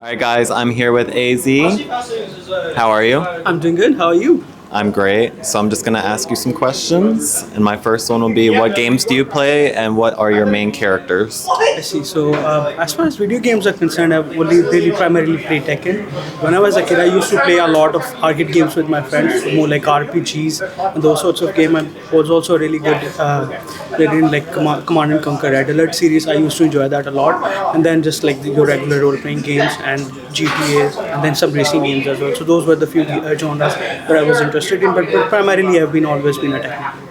All right, guys, I'm here with AZ. How are you? I'm doing good. How are you? I'm great. So I'm just going to ask you some questions. And my first one will be, what games do you play and what are your main characters? I see. So, as far as video games are concerned, I've only really primarily played Tekken. When I was a kid, I used to play a lot of arcade games with my friends, more like RPGs and those sorts of games. I was also really good in like Command and Conquer Red Alert series. I used to enjoy that a lot. And then just like your regular role-playing games and GTAs, and then some racing games as well. So those were the few genres that I was interested in. But primarily, I've always been a Tekken.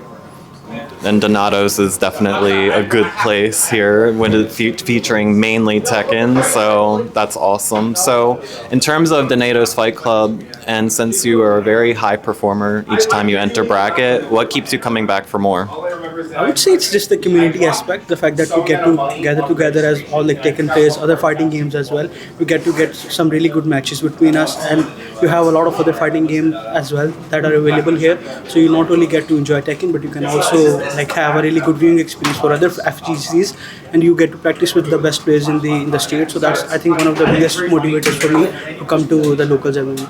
And Donatos is definitely a good place here when it's featuring mainly Tekken, so that's awesome. So in terms of Donatos Fight Club, and since you are a very high performer each time you enter bracket, what keeps you coming back for more? I would say it's just the community aspect, the fact that we get to gather together as all like Tekken players, other fighting games as well. We get to get some really good matches between us, and you have a lot of other fighting games as well that are available here. So you not only get to enjoy Tekken, but you can also like have a really good viewing experience for other FGCs, and you get to practice with the best players in the state. So that's, I think, one of the biggest motivators for me to come to the locals every week.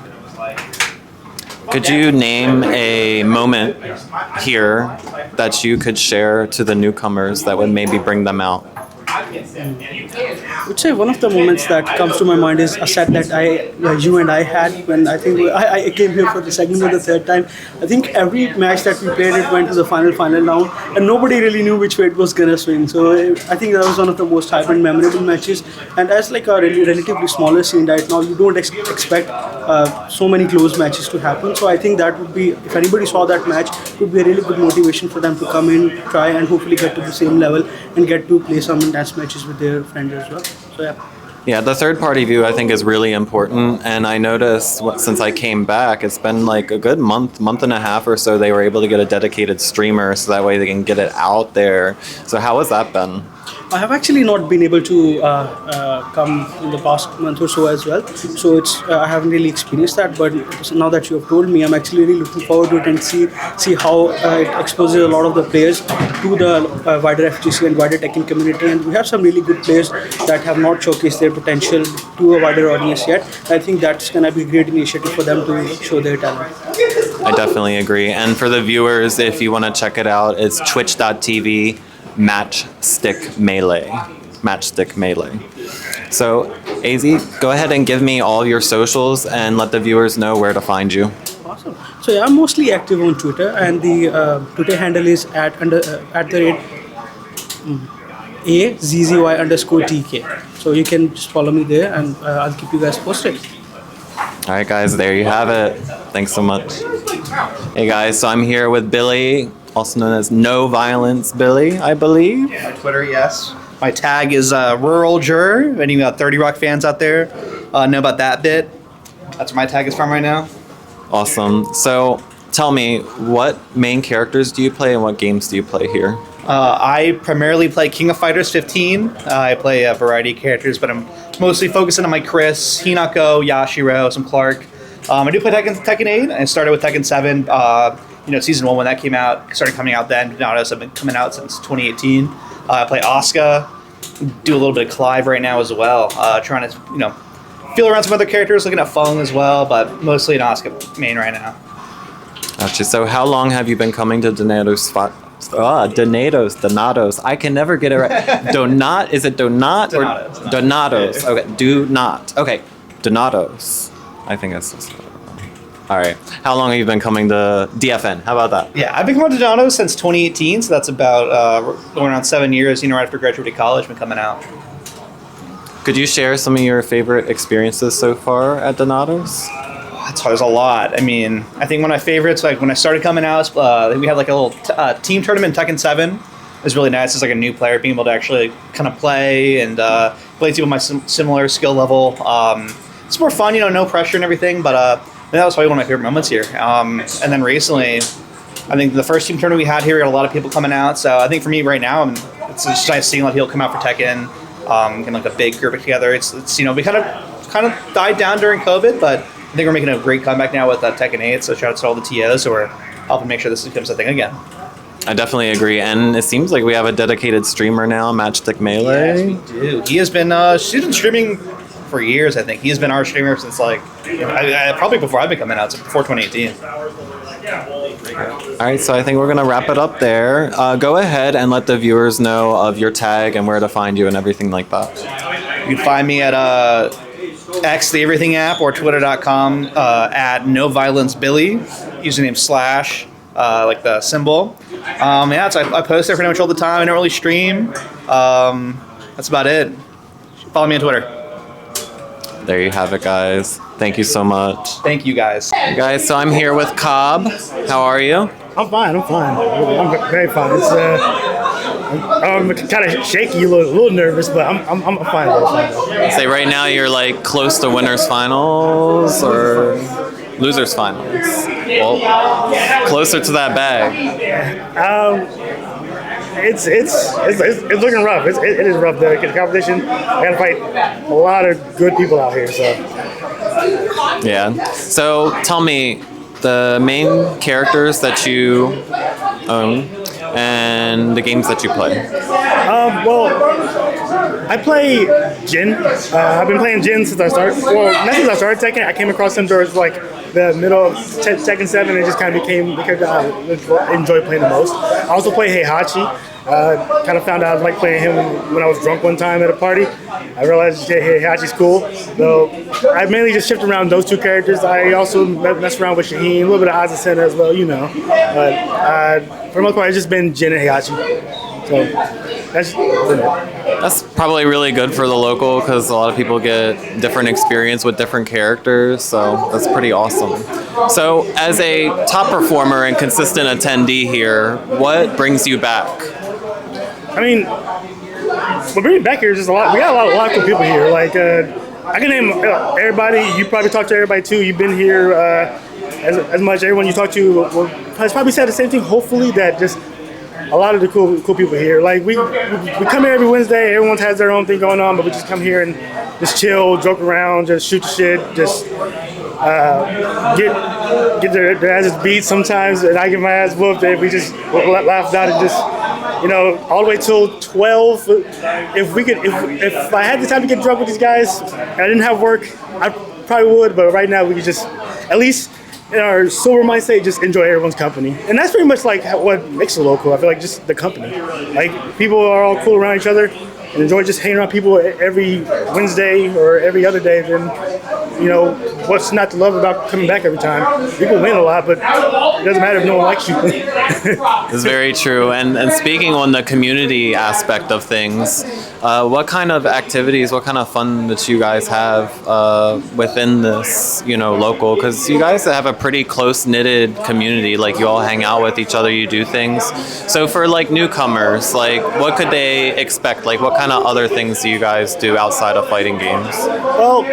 Could you name a moment here that you could share to the newcomers that would maybe bring them out? I would say one of the moments that comes to my mind is a set that you and I had when I think I came here for the second or the third time. I think every match that we played, it went to the final round, and nobody really knew which way it was gonna swing. So I think that was one of the most hype and memorable matches. And as like a relatively smaller scene right now, you don't expect so many close matches to happen. So I think that would be, if anybody saw that match, it would be a really good motivation for them to come in, try, and hopefully get to the same level and get to play some intense matches with their friends as well. So yeah. Yeah, the third party view I think is really important, and I noticed since I came back, it's been like a good month and a half or so, they were able to get a dedicated streamer so that way they can get it out there. So how has that been? I have actually not been able to come in the past month or so as well. So it's I haven't really experienced that. But now that you have told me, I'm actually really looking forward to it and see how it exposes a lot of the players to the wider FGC and wider Tekken community. And we have some really good players that have not showcased their potential to a wider audience yet. I think that's going to be a great initiative for them to show their talent. I definitely agree. And for the viewers, if you want to check it out, it's twitch.tv Matchstick Melee. So, AZ, go ahead and give me all your socials and let the viewers know where to find you. Awesome. So yeah, I'm mostly active on Twitter, and the Twitter handle is at the rate AZZY_TK. So you can just follow me there, and I'll keep you guys posted. All right, guys, there you have it. Thanks so much. Hey, guys, so I'm here with Billy, also known as NoViolenceBilly, I believe. My Twitter, yes. My tag is Rural Juror. If any 30 Rock fans out there know about that bit, that's where my tag is from right now. Awesome. So tell me, what main characters do you play and what games do you play here? I primarily play King of Fighters 15. I play a variety of characters, but I'm mostly focusing on my Chris, Hinako, Yashiro, some Clark. I do play Tekken 8. I started with Tekken 7. Season 1 when that came out, started coming out then. Donatos have been coming out since 2018. I play Asuka, do a little bit of Clive right now as well. Trying to, feel around some other characters, looking at Fung as well, but mostly an Asuka main right now. Gotcha. So how long have you been coming to Donatos? Donatos. I can never get it right. Is it Donat or Donatos. Donatos? Okay, do not. Okay, Donatos. I think that's just... All right. How long have you been coming to DFN? How about that? Yeah, I've been coming to Donatos since 2018, so that's about going around 7 years, right after graduating college, been coming out. Could you share some of your favorite experiences so far at Donatos? There's a lot. I mean, I think one of my favorites, like when I started coming out, we had like a little team tournament in Tekken 7. It was really nice as like a new player being able to actually kind of play and play people with my similar skill level. It's more fun, no pressure and everything, but that was probably one of my favorite moments here. And then recently, I think the first team tournament we had here, we had a lot of people coming out. So I think for me right now, it's just nice seeing a lot of people come out for Tekken, getting like a big group together. It's we kind of died down during COVID, but I think we're making a great comeback now with Tekken 8. So shout out to all the TOs who are helping make sure this becomes a thing again. I definitely agree, and it seems like we have a dedicated streamer now, Matchstick Melee. Yes, we do. He has been she's been streaming for years. I think he's been our streamer since like probably before I've been coming out, so before 2018. All right, so I think we're going to wrap it up there. Go ahead and let the viewers know of your tag and where to find you and everything like that. You can find me at X, the Everything app, or twitter.com at NoViolenceBilly, username / like the symbol. Yeah, so I post there pretty much all the time. I don't really stream. That's about it. Follow me on Twitter. There you have it, guys. Thank you so much. Thank you, guys. Guys, so I'm here with Cobb. How are you? I'm fine. I'm very fine. It's I'm kind of shaky, a little nervous, but I'm fine. Say right now you're like close to winners finals or losers finals. Well, closer to that bag. It's looking rough. It is rough. The competition. I got to fight a lot of good people out here. So Yeah. So tell me the main characters that you own and the games that you play. well, I play Jin. I've been playing Jin since I started. Well, not since I started Tekken. I came across him towards like the middle of Tekken 7, and it just kind of became because I enjoy playing the most. I also play Heihachi. Kind of found out I was like playing him when I was drunk one time at a party. I realized Heihachi's cool. So I mainly just shift around those two characters. I also mess around with Shaheen, a little bit of Azucena as well, you know. But for the most part, it's just been Jin and Heihachi. So that's it. That's probably really good for the local because a lot of people get different experience with different characters, so that's pretty awesome. So as a top performer and consistent attendee here, what brings you back? I mean, what brings me back here is just a lot. We got a lot of cool people here. Like, I can name everybody. You probably talk to everybody too. You've been here as much. Everyone you talk to has probably said the same thing. Hopefully, that just a lot of the cool people here. Like we come here every Wednesday. Everyone has their own thing going on, but we just come here and just chill, joke around, just shoot the shit, just get their asses beat sometimes, and I get my ass whooped. And we just laugh about it, just all the way till 12. If I had the time to get drunk with these guys, and I didn't have work, I probably would. But right now, we could just at least in our sober mindset, just enjoy everyone's company. And that's pretty much like what makes it local. I feel like just the company. Like people are all cool around each other and enjoy just hanging around people every Wednesday or every other day. Then, what's not to love about coming back every time? People win a lot, but it doesn't matter if no one likes you. It's very true. And speaking on the community aspect of things, what kind of activities, what kind of fun that you guys have within this, local? Because you guys have a pretty close-knitted community. Like, you all hang out with each other, you do things. So for, like, newcomers, like, what could they expect? Like, what kind of other things do you guys do outside of fighting games? Well,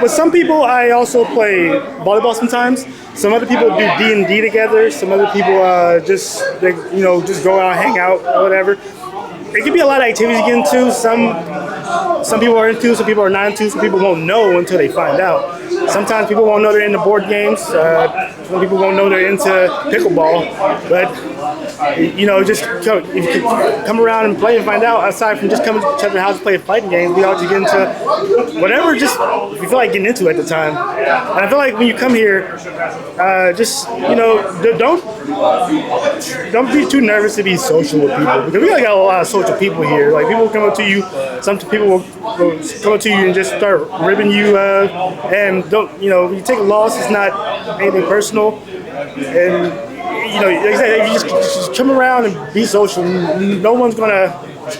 with some people, I also play volleyball sometimes. Some other people do D&D together. Some other people just go out, hang out, or whatever. It can be a lot of activities to get into. Some people are into, some people are not into. Some people won't know until they find out. Sometimes people won't know they're into board games. Some people won't know they're into pickleball. But just come around and play and find out. Aside from just coming to each other's house and playing fighting games, we all just get into whatever just we feel like getting into at the time. And I feel like when you come here, don't be too nervous to be social with people, because we got a lot of social people here. Like, people will come up to you. Some people will come up to you and just start ribbing you. And when you take a loss, it's not anything personal. And like I said, if you just come around and be social, no one's gonna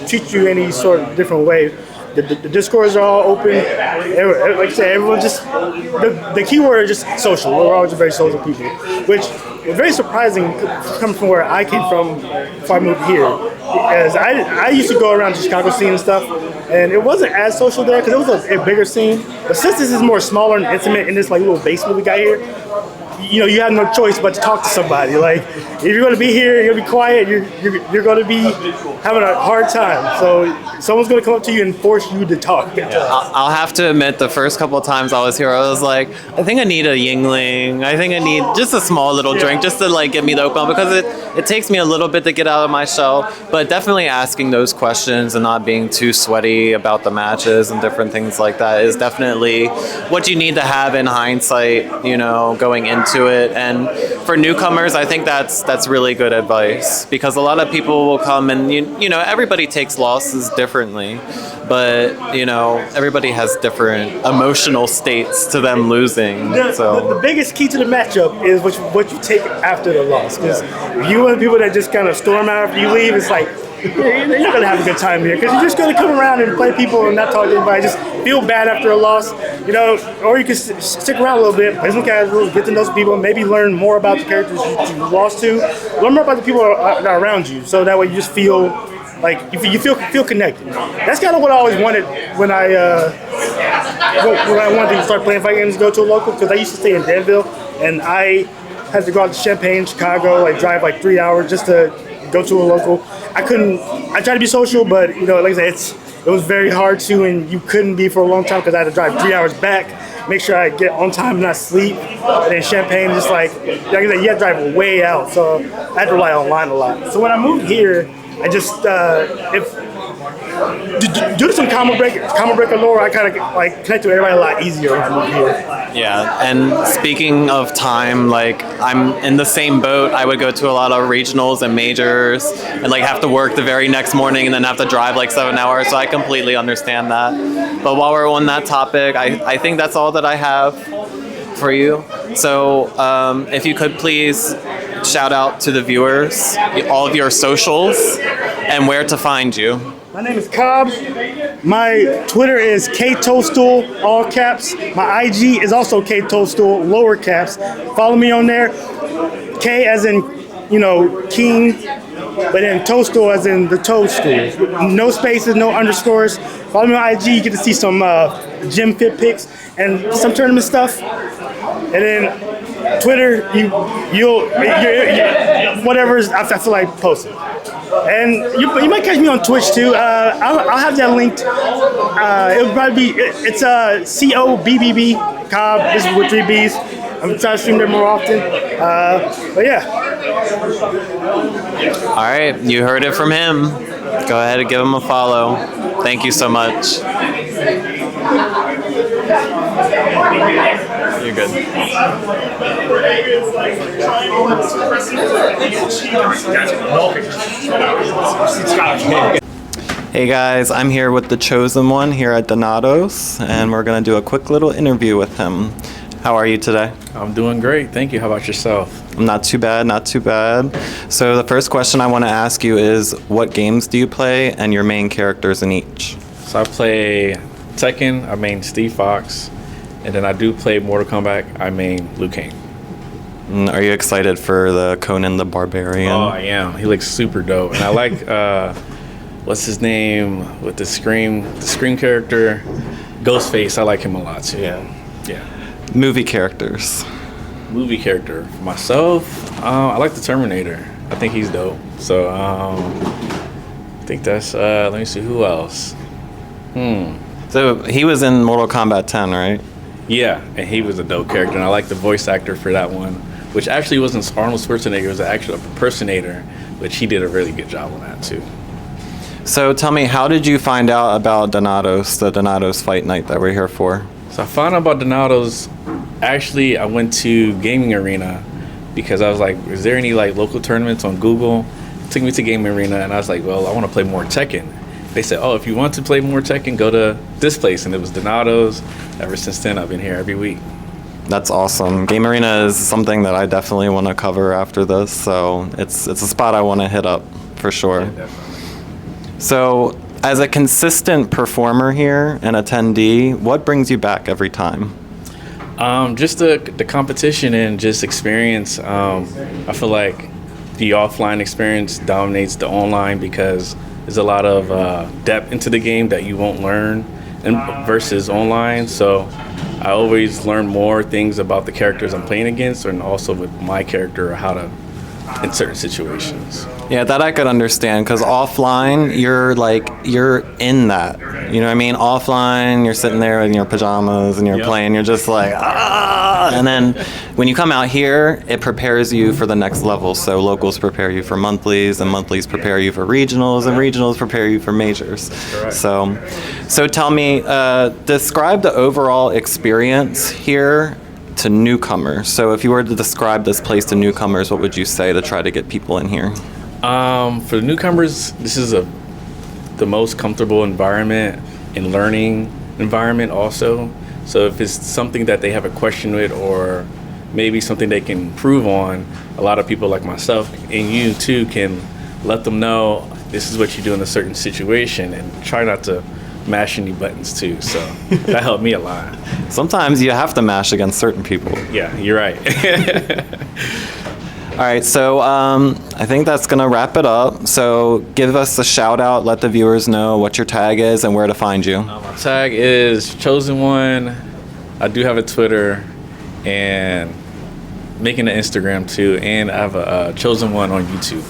treat you any sort of different way. The Discords are all open. Like I said, everyone just the key word is just social. We're all just very social people, which is very surprising coming from where I came from before I moved here. As I used to go around the Chicago scene and stuff, and it wasn't as social there because it was a bigger scene. But since this is more smaller and intimate in this like little basement we got here, you have no choice but to talk to somebody. Like, if you're going to be here, you're going to be quiet, you're going to be having a hard time. So someone's going to come up to you and force you to talk. I'll have to admit, the first couple of times I was here, I was like, I think I need a Yingling. I think I need just a small little drink just to like get me the open, because it takes me a little bit to get out of my shell. But definitely asking those questions and not being too sweaty memory about the matches and different things like that is definitely what you need to have in hindsight, you know, going into it. And for newcomers, I think that's really good advice, because a lot of people will come and, you know, everybody takes losses differently, but, you know, everybody has different emotional states to them losing. The biggest key to the matchup is what you take after the loss. Because if you want people that just kind of storm out after you leave, it's like, you're not going to have a good time here, because you're just going to come around and play people and not talk to anybody, just feel bad after a loss, you know, or you can stick around a little bit, play some casuals, get to know some people, maybe learn more about the characters you lost to, learn more about the people that are around you, so that way you just feel like you feel connected. That's kind of what I always wanted when I wanted to start playing fight games and go to a local, because I used to stay in Danville, and I had to go out to Champaign, Chicago, like drive like 3 hours just to go to a local. I tried to be social, but, you know, like I said, it was very hard to, and you couldn't be for a long time, because I had to drive 3 hours back, make sure I get on time and not sleep. And then Champaign, just like I said, you have to drive way out, so I had to rely online a lot. So when I moved here, I just, due to some common breaker lore, I kind of like connect with everybody a lot easier when I moved here. Yeah, and speaking of time, like I'm in the same boat. I would go to a lot of regionals and majors and like have to work the very next morning and then have to drive like 7 hours. So I completely understand that. But while we're on that topic, I think that's all that I have for you. So if you could please shout out to the viewers, all of your socials, and where to find you. My name is Cobb. My Twitter is KTOADSTOOL, all caps. My IG is also KTOADSTOOL, lower caps. Follow me on there. K as in, you know, king, but then Toadstool as in the toadstool. No spaces, no underscores. Follow me on IG. You get to see some gym fit pics and some tournament stuff. And then Twitter, you'll whatever I feel like posting. And you might catch me on Twitch too. I'll have that linked. It'll probably be it's COBBB Cobb. This is with 3 B's. I'm trying to stream there more often. But yeah. All right, you heard it from him. Go ahead and give him a follow. Thank you so much. You're good. Hey guys, I'm here with the chosen one here at Donato's, and we're going to do a quick little interview with him. How are you today? I'm doing great. Thank you. How about yourself? Not too bad, not too bad. So the first question I want to ask you is, what games do you play and your main characters in each? So I play Tekken, I main Steve Fox, and then I do play Mortal Kombat, I main Liu Kang. Are you excited for the Conan the Barbarian? Oh, I am. He looks super dope. And I like, what's his name with the Scream character? Ghostface, I like him a lot too. Yeah. Movie character. For myself, I like the Terminator. I think he's dope. So I think that's, let me see, who else? So he was in Mortal Kombat 10, right? Yeah, and he was a dope character, and I like the voice actor for that one, which actually wasn't Arnold Schwarzenegger, it was actually an impersonator, which he did a really good job on that too. So tell me, how did you find out about Donato's, the Donato's Fight Night that we're here for? So I found out about Donato's, actually I went to Gaming Arena because I was like, is there any like local tournaments on Google? It took me to Gaming Arena and I was like, well, I want to play more Tekken. They said, oh, if you want to play more Tekken, go to this place, and it was Donato's. Ever since then, I've been here every week. That's awesome. Game Arena is something that I definitely want to cover after this, so it's a spot I want to hit up for sure. Yeah, definitely. So, as a consistent performer here and attendee, what brings you back every time? Just the competition and just experience. I feel like the offline experience dominates the online because there's a lot of depth into the game that you won't learn versus online. So I always learn more things about the characters I'm playing against, and also with my character, how to in certain situations. Yeah, that I could understand, because offline, you're in that. You know what I mean? Offline, you're sitting there in your pajamas and you're playing, you're just like, And then when you come out here, it prepares you for the next level. So locals prepare you for monthlies, and monthlies prepare you for regionals, and regionals prepare you for majors. So tell me, describe the overall experience here to newcomers. So if you were to describe this place to newcomers, what would you say to try to get people in here? For the newcomers, this is the most comfortable environment and learning environment also. So if it's something that they have a question with, or maybe something they can improve on, a lot of people like myself and you too can let them know this is what you do in a certain situation, and try not to mash any buttons too. So that helped me a lot. Sometimes you have to mash against certain people. Yeah, you're right. All right, so I think that's going to wrap it up. So give us a shout out, let the viewers know what your tag is and where to find you. My tag is Chosen One. I do have a Twitter and making an Instagram too, and I have a Chosen One on YouTube.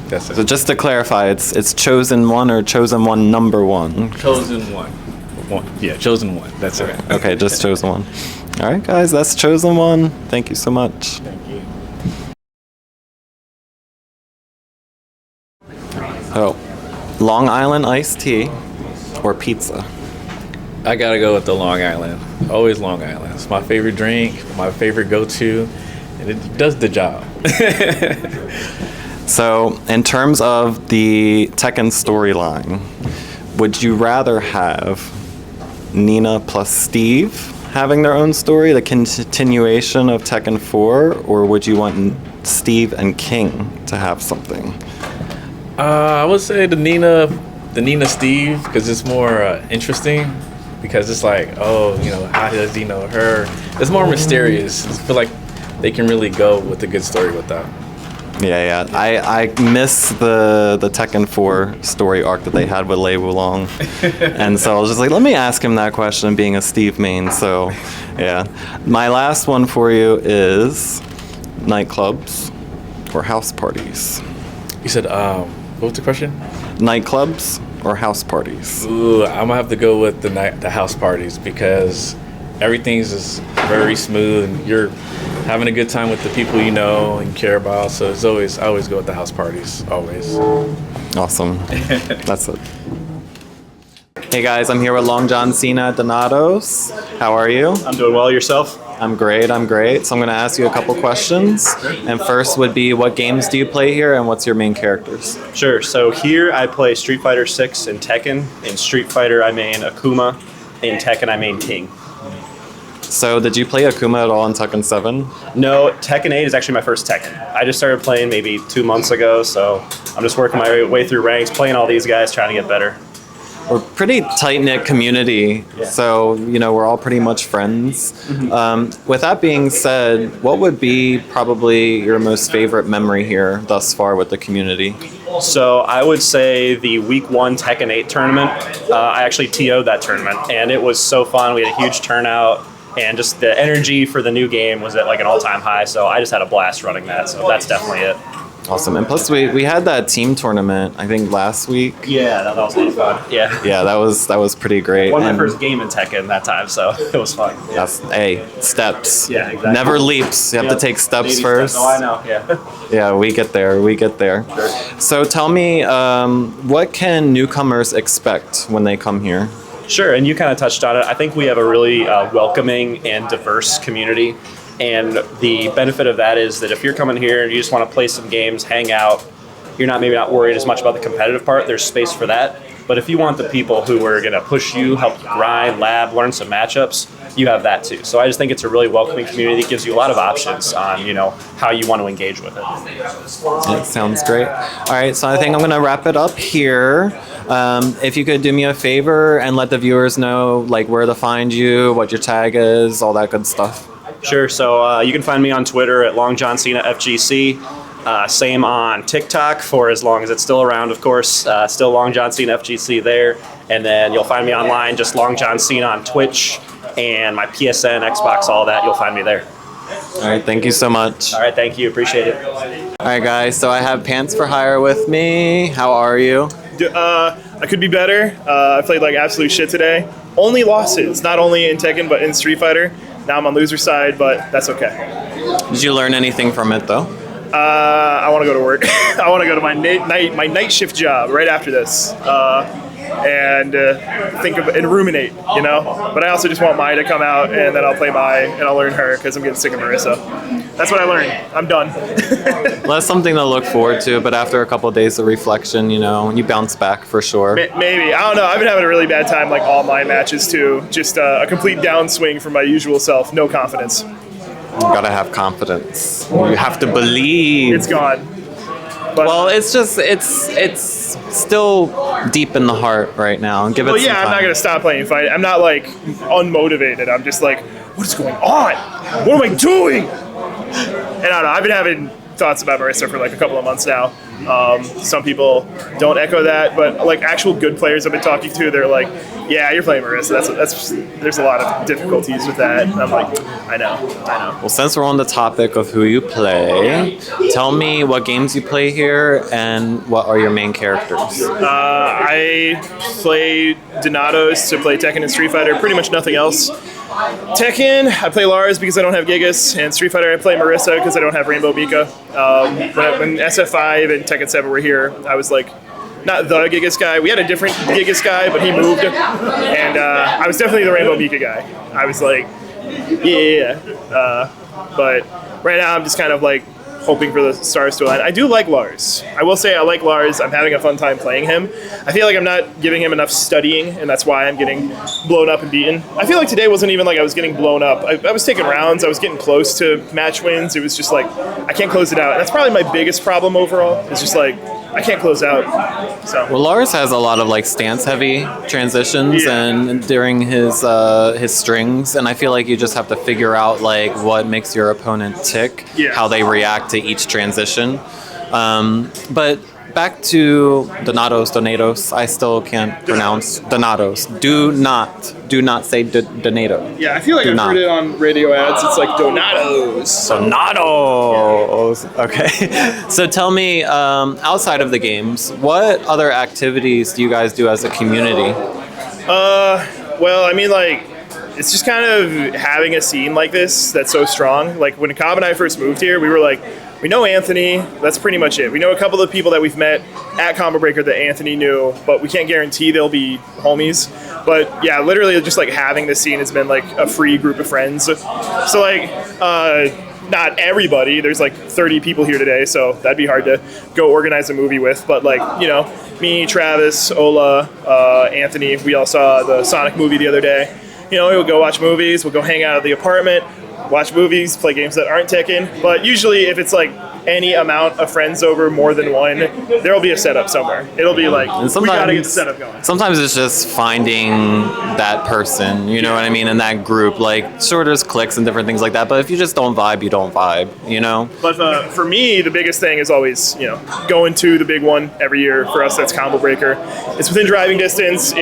That's it. So just to clarify, it's Chosen One or Chosen One number one? Chosen One. Yeah, Chosen One. That's it. Okay, just Chosen One. All right, guys, that's Chosen One. Thank you so much. Thank you. Oh, Long Island iced tea or pizza? I gotta go with the Long Island. Always Long Island. It's my favorite drink, my favorite go-to, and it does the job. So, in terms of the Tekken storyline, would you rather have Nina plus Steve having their own story, the continuation of Tekken 4, or would you want Steve and King to have something? I would say the Nina Steve, because it's more interesting. Because it's like, oh, how does he know her? It's more mysterious. I feel like they can really go with a good story with that. Yeah. I miss the Tekken 4 story arc that they had with Lei Wulong. And so I was just like, let me ask him that question, being a Steve main. So, yeah. My last one for you is nightclubs or house parties? You said, what was the question? Nightclubs or house parties? Ooh, I'm gonna have to go with the house parties, because everything's just very smooth and you're having a good time with the people you know and care about. So I always go with the house parties, always. Awesome. That's it. Hey guys, I'm here with Long John Cena at Donatos. How are you? I'm doing well. Yourself? I'm great. So I'm going to ask you a couple questions. And first would be, what games do you play here and what's your main characters? Sure. So here I play Street Fighter 6 and Tekken. In Street Fighter I main Akuma. In Tekken I main King. So did you play Akuma at all in Tekken 7? No, Tekken 8 is actually my first Tekken. I just started playing maybe 2 months ago, so I'm just working my way through ranks, playing all these guys, trying to get better. We're a pretty tight-knit community, so we're all pretty much friends. With that being said, what would be probably your most favorite memory here thus far with the community? So I would say the week 1 Tekken 8 tournament. I actually TO'd that tournament, and it was so fun. We had a huge turnout, and just the energy for the new game was at like an all-time high, so I just had a blast running that, so that's definitely it. Awesome. And plus we had that team tournament, I think last week. Yeah, that was a lot of fun. Yeah. Yeah, that was pretty great. Won my first game in Tekken that time, so it was fun. Yeah. That's steps. Yeah, exactly. Never leaps. You have to take steps Baby first. Steps. Oh, I know. Yeah. Yeah, we get there. Sure. So tell me, what can newcomers expect when they come here? Sure, and you kind of touched on it. I think we have a really welcoming and diverse community. And the benefit of that is that if you're coming here and you just want to play some games, hang out, you're maybe not worried as much about the competitive part. There's space for that. But if you want the people who are going to push you, help you grind, lab, learn some matchups, you have that too. So I just think it's a really welcoming community. It gives you a lot of options on, how you want to engage with it. That sounds great. All right, so I think I'm going to wrap it up here. If you could do me a favor and let the viewers know where to find you, what your tag is, all that good stuff. Sure. So you can find me on Twitter at LongJohnCenaFGC. Same on TikTok for as long as it's still around, of course. Still LongJohnCenaFGC there. And then you'll find me online, just LongJohnCena on Twitch, and my PSN, Xbox, all that. You'll find me there. All right. Thank you so much. All right. Thank you. Appreciate it. All right, guys. So I have pantzforhire with me. How are you? I could be better. I played like absolute shit today. Only losses, not only in Tekken but in Street Fighter. Now I'm on loser side, but that's okay. Did you learn anything from it though? I want to go to work. I want to go to my night shift job right after this, and think of and ruminate, But I also just want Mai to come out, and then I'll play Mai and I'll learn her because I'm getting sick of Marissa. That's what I learned. I'm done. Well, that's something to look forward to, but after a couple of days of reflection, you bounce back for sure. Maybe. I don't know. I've been having a really bad time, like all my matches too. Just a complete downswing from my usual self. No confidence. You gotta have confidence. You have to believe. It's gone. But, well, it's still deep in the heart right now. Give it some time. I'm not gonna stop playing fight. I'm not like unmotivated. I'm just like, what is going on? What am I doing? And I don't know. I've been having thoughts about Marissa for like a couple of months now. Some people don't echo that, but like actual good players I've been talking to, they're like, yeah, you're playing Marissa. That's there's a lot of difficulties with that. And I'm like, I know. Well, since we're on the topic of who you play, tell me what games you play here and what are your main characters? I play Donatos to play Tekken and Street Fighter, pretty much nothing else. Tekken, I play Lars because I don't have Gigas, and Street Fighter, I play Marissa because I don't have Rainbow Mika. When SF5 and Tekken 7 were here, I was like, not the Gigas guy. We had a different Gigas guy, but he moved, and I was definitely the Rainbow Mika guy. I was like, yeah. But right now, I'm just kind of like hoping for the stars to align. I do like Lars. I will say I like Lars. I'm having a fun time playing him. I feel like I'm not giving him enough studying, and that's why I'm getting blown up and beaten. I feel like today wasn't even like I was getting blown up. I was taking rounds. I was getting close to match wins. It was just like, I can't close it out. And that's probably my biggest problem overall. It's just like, I can't close out. So. Well, Lars has a lot of like stance-heavy transitions and during his strings, and I feel like you just have to figure out like what makes your opponent tick, how they react to each transition. But back to Donatos. I still can't pronounce Donatos. Do not say Donato. Yeah, I feel like I've heard it on radio ads. It's like Donatos. Donatos. Okay. So tell me, outside of the games, what other activities do you guys do as a community? Well, I mean, like, it's just kind of having a scene like this that's so strong. Like, when Cobb and I first moved here, we were like, we know Anthony, that's pretty much it. We know a couple of people that we've met at Combo Breaker that Anthony knew, but we can't guarantee they'll be homies. But yeah, literally just like having this scene has been like a free group of friends. So like, not everybody, there's like 30 people here today, so that'd be hard to go organize a movie with. But like, me, Travis, Ola, Anthony, we all saw the Sonic movie the other day. We'll go watch movies, we'll go hang out at the apartment, watch movies, play games that aren't Tekken. But usually if it's like any amount of friends over, more than one, there'll be a setup somewhere. It'll be like, we gotta get the setup going. Sometimes it's just finding that person, you know what I mean, in that group. Like, sure, there's cliques and different things like that, but if you just don't vibe, you don't vibe, But for me, the biggest thing is always, going to the big one every year. For us, that's Combo Breaker. It's within driving distance.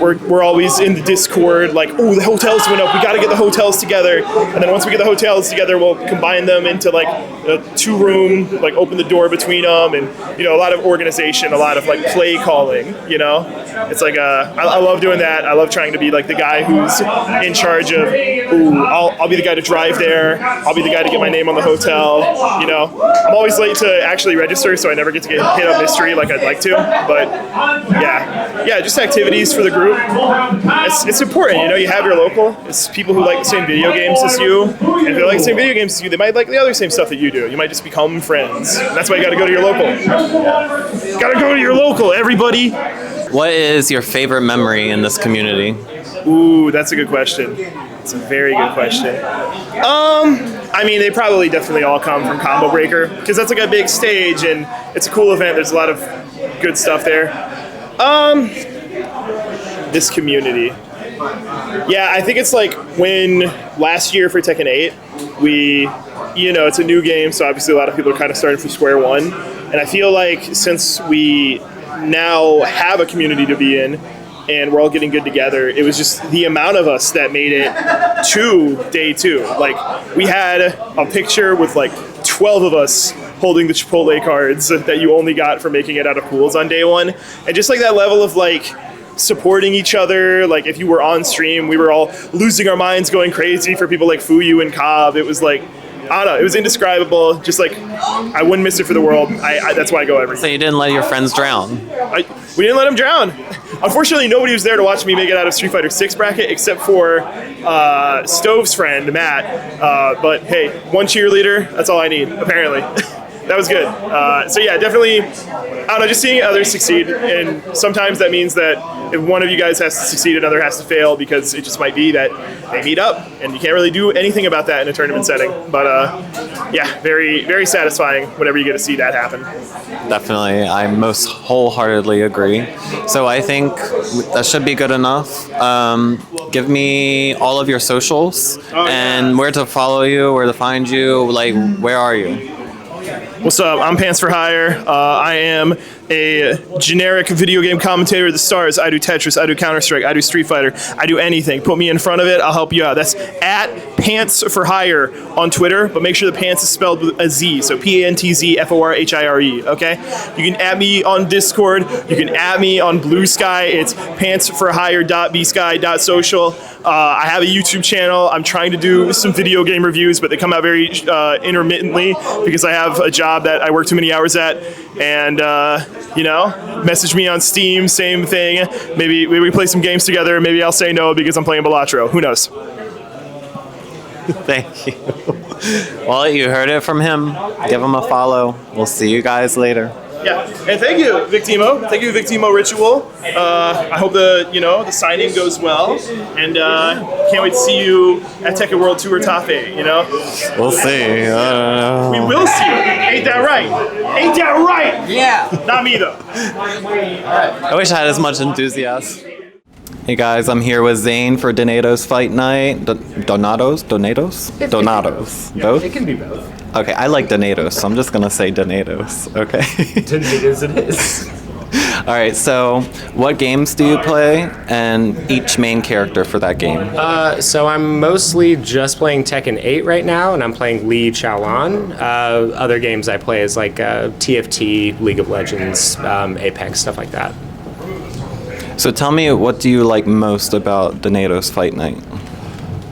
We're always in the Discord, like, oh, the hotels went up. We gotta get the hotels together. And then once we get the hotels together, we'll combine them into like a 2-room, like open the door between them, and a lot of organization, a lot of like play calling. It's like I love doing that. I love trying to be like the guy who's in charge of. I'll be the guy to drive there. I'll be the guy to get my name on the hotel. I'm always late to actually register, so I never get to get hit up mystery like I'd like to. But yeah, just activities for the group. It's important. You have your local. It's people who like the same video games as you, and if they like the same video games as you, they might like the other same stuff that you do. You might just become friends. And that's why you got to go to your local. Got to go to your local, everybody. What is your favorite memory in this community? Ooh, that's a good question. It's a very good question. I mean, they probably definitely all come from Combo Breaker, because that's like a big stage and it's a cool event. There's a lot of good stuff there. This community. Yeah, I think it's like when last year for Tekken 8, it's a new game, so obviously a lot of people are kind of starting from square one. And I feel like since we now have a community to be in and we're all getting good together, it was just the amount of us that made it to day 2. Like, we had a picture with like 12 of us holding the Chipotle cards that you only got for making it out of pools on day 1. And just like that level of like, supporting each other. Like if you were on stream, we were all losing our minds, going crazy for people like Fuyu and Cobb. It was like, I don't know, it was indescribable. Just like, I wouldn't miss it for the world. That's why I go every So you didn't let your friends drown. We didn't let them drown. Unfortunately, nobody was there to watch me make it out of Street Fighter 6 bracket except for Stove's friend, Matt. But hey, one cheerleader, that's all I need, apparently. That was good. So yeah, definitely, I don't know, just seeing others succeed. And sometimes that means that if one of you guys has to succeed, another has to fail, because it just might be that they meet up and you can't really do anything about that in a tournament setting. But yeah, very, very satisfying whenever you get to see that happen. Definitely, I most wholeheartedly agree. So I think that should be good enough. Give me all of your socials and where to follow you, where to find you, like where are you? What's up? I'm pantzforhire. I am a generic video game commentator of the stars. I do Tetris, I do Counter-Strike, I do Street Fighter, I do anything. Put me in front of it, I'll help you out. That's at pantzforhire on Twitter, but make sure the pants is spelled with a Z, so pantzforhire, okay? You can add me on Discord, you can add me on Blue Sky, it's pantzforhire.bsky.social. I have a YouTube channel. I'm trying to do some video game reviews, but they come out very intermittently because I have a job that I work too many hours at. And, you know, message me on Steam, same thing. Maybe we play some games together. Maybe I'll say no because I'm playing Balatro. Who knows? Thank you. Well, you heard it from him. Give him a follow. We'll see you guys later. Yeah, and thank you, Victeemo. Thank you, Victeemo Ritual. I hope the signing goes well, and can't wait to see you at Tekken World Tour Top 8. We'll see. We will see. Ain't that right? Ain't that right? Yeah. Not me though. I wish I had as much enthusiasm. Hey guys, I'm here with Zane for Donato's Fight Night. Donatos? Both? It can be both. Okay, I like Donatos, so I'm just gonna say Donatos, okay? Donatos it is. Alright, so what games do you play, and each main character for that game? So I'm mostly just playing Tekken 8 right now, and I'm playing Lee Chaolan. Other games I play is like TFT, League of Legends, Apex, stuff like that. So tell me, what do you like most about Donato's Fight Night?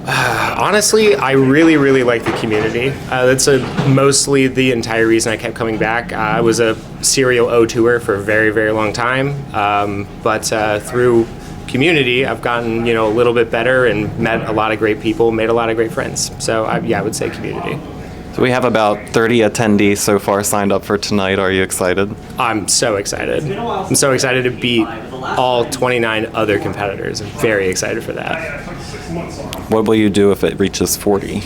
Honestly, I really, really like the community. That's mostly the entire reason I kept coming back. I was a serial O2er for a very, very long time, but through community, I've gotten a little bit better and met a lot of great people, made a lot of great friends. So I would say community. So we have about 30 attendees so far signed up for tonight. Are you excited? I'm so excited. I'm so excited to beat all 29 other competitors. I'm very excited for that. What will you do if it reaches 40?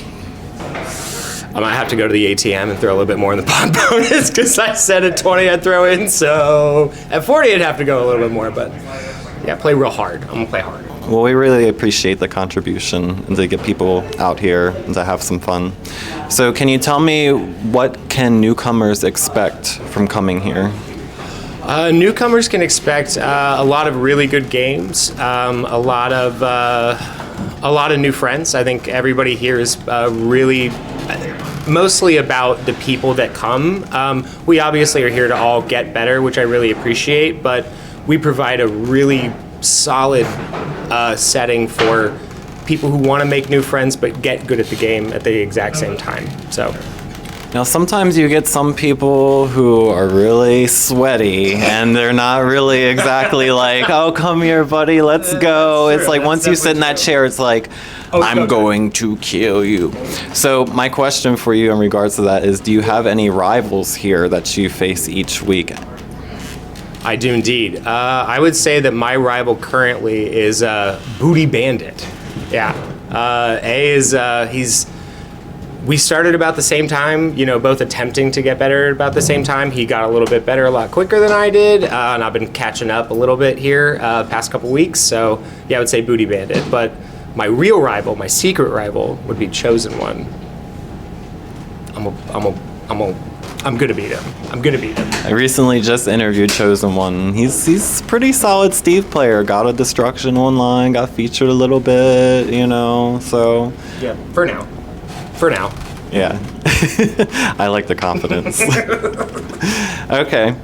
I might have to go to the ATM and throw a little bit more in the pot bonus because I said at 20 I'd throw in. So at 40 I'd have to go a little bit more. But yeah, play real hard. I'm going to play hard. Well, we really appreciate the contribution and to get people out here and to have some fun. So can you tell me, what can newcomers expect from coming here? Newcomers can expect a lot of really good games, a lot of new friends. I think everybody here is really mostly about the people that come. We obviously are here to all get better, which I really appreciate, but we provide a really solid setting for people who want to make new friends but get good at the game at the exact same time. So now sometimes you get some people who are really sweaty and they're not really exactly like, oh, come here buddy, let's go. It's like once you sit in that chair, it's like, I'm going to kill you. So my question for you in regards to that is, do you have any rivals here that you face each week? I do indeed. I would say that my rival currently is Booty Bandit. Yeah. We started about the same time, both attempting to get better about the same time. He got a little bit better a lot quicker than I did, and I've been catching up a little bit here past couple weeks. So yeah, I would say Booty Bandit. But my real rival, my secret rival, would be Chosen One. I'm gonna beat him. I recently just interviewed Chosen One. He's pretty solid Steve player. Got a Destruction online, got featured a little bit, so. Yeah, for now. Yeah. I like the confidence. Okay.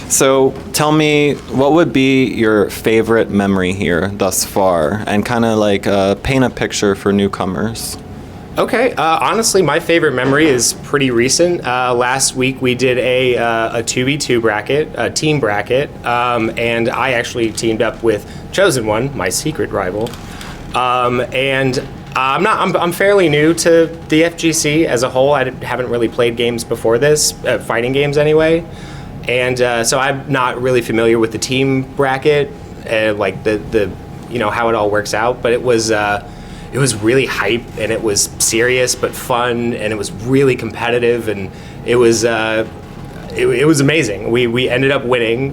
So tell me, what would be your favorite memory here thus far, and kind of like paint a picture for newcomers. Okay, honestly, my favorite memory is pretty recent. Last week we did a 2v2 bracket, a team bracket, and I actually teamed up with Chosen One, my secret rival. And I'm fairly new to the FGC as a whole. I haven't really played games before this, fighting games anyway. And so I'm not really familiar with the team bracket, like the how it all works out. But it was really hype, and it was serious but fun, and it was really competitive, and it was amazing. We ended up winning,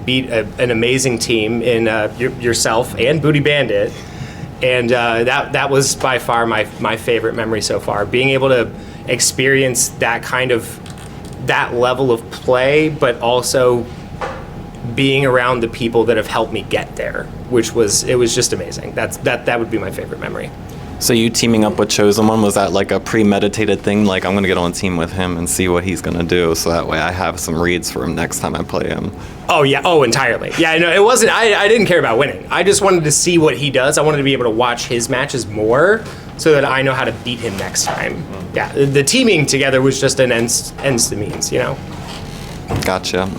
beat an amazing team in yourself and Booty Bandit, and that was by far my favorite memory so far. Being able to experience that level of play, but also being around the people that have helped me get there, it was just amazing. That would be my favorite memory. So you teaming up with Chosen One, was that like a premeditated thing? Like, I'm going to get on team with him and see what he's going to do, so that way I have some reads for him next time I play him. Oh, yeah. Oh, entirely. Yeah, no, it wasn't, I didn't care about winning. I just wanted to see what he does. I wanted to be able to watch his matches more so that I know how to beat him next time. Yeah, the teaming together was just an ends to means, Gotcha.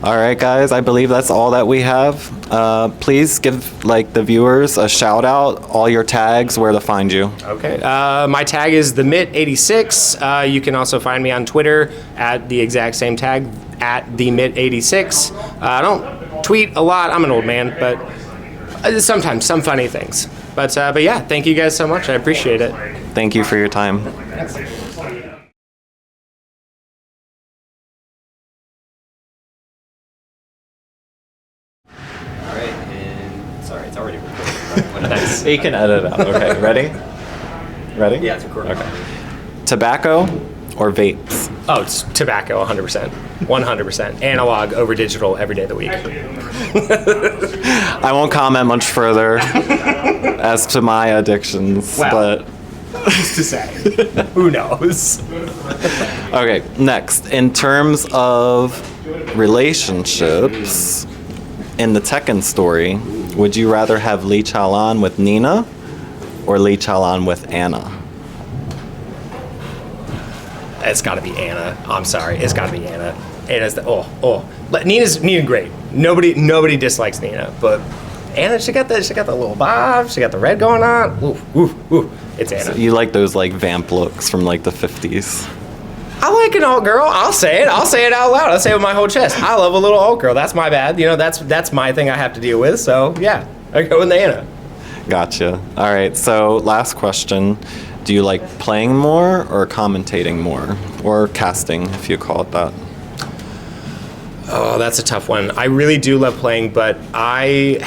All right, guys, I believe that's all that we have. Please give the viewers a shout out, all your tags, where to find you. Okay. My tag is TheMit86. You can also find me on Twitter at the exact same tag, at TheMit86. I don't tweet a lot. I'm an old man, but sometimes some funny things. But yeah, thank you guys so much. I appreciate it. Thank you for your time. Sorry, it's already recording. Nice. You can edit it out. Okay, ready? Ready? Yeah, it's recording. Okay. Tobacco or vapes? Oh, it's tobacco, 100%. 100%. Analog over digital every day of the week. I won't comment much further as to my addictions, but... Who's to say? Who knows? Okay, next. In terms of relationships, in the Tekken story, would you rather have Lee Chaolan with Nina or Lee Chaolan with Anna? It's got to be Anna. I'm sorry. It's got to be Anna. Anna's Nina's great. Nobody dislikes Nina, but Anna, she got the little bob. She got the red going on. Ooh. It's Anna. So you like those vamp looks from the 50s? I like an alt girl. I'll say it out loud. I'll say it with my whole chest. I love a little alt girl. That's my bad. That's my thing I have to deal with. So yeah, I go with Anna. Gotcha. All right. So last question: do you like playing more or commentating more, or casting, if you call it that? Oh, that's a tough one. I really do love playing, but I've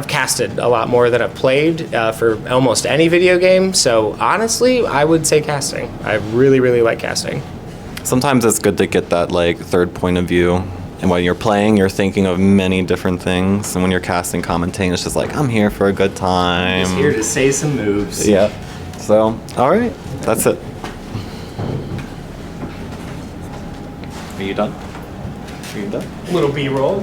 casted a lot more than I've played for almost any video game. So honestly, I would say casting. I really, really like casting. Sometimes it's good to get that third point of view. And when you're playing, you're thinking of many different things. And when you're casting, commentating, it's just I'm here for a good time. Just here to say some moves. Yeah. So, all right. That's it. Are you done? Little B-roll.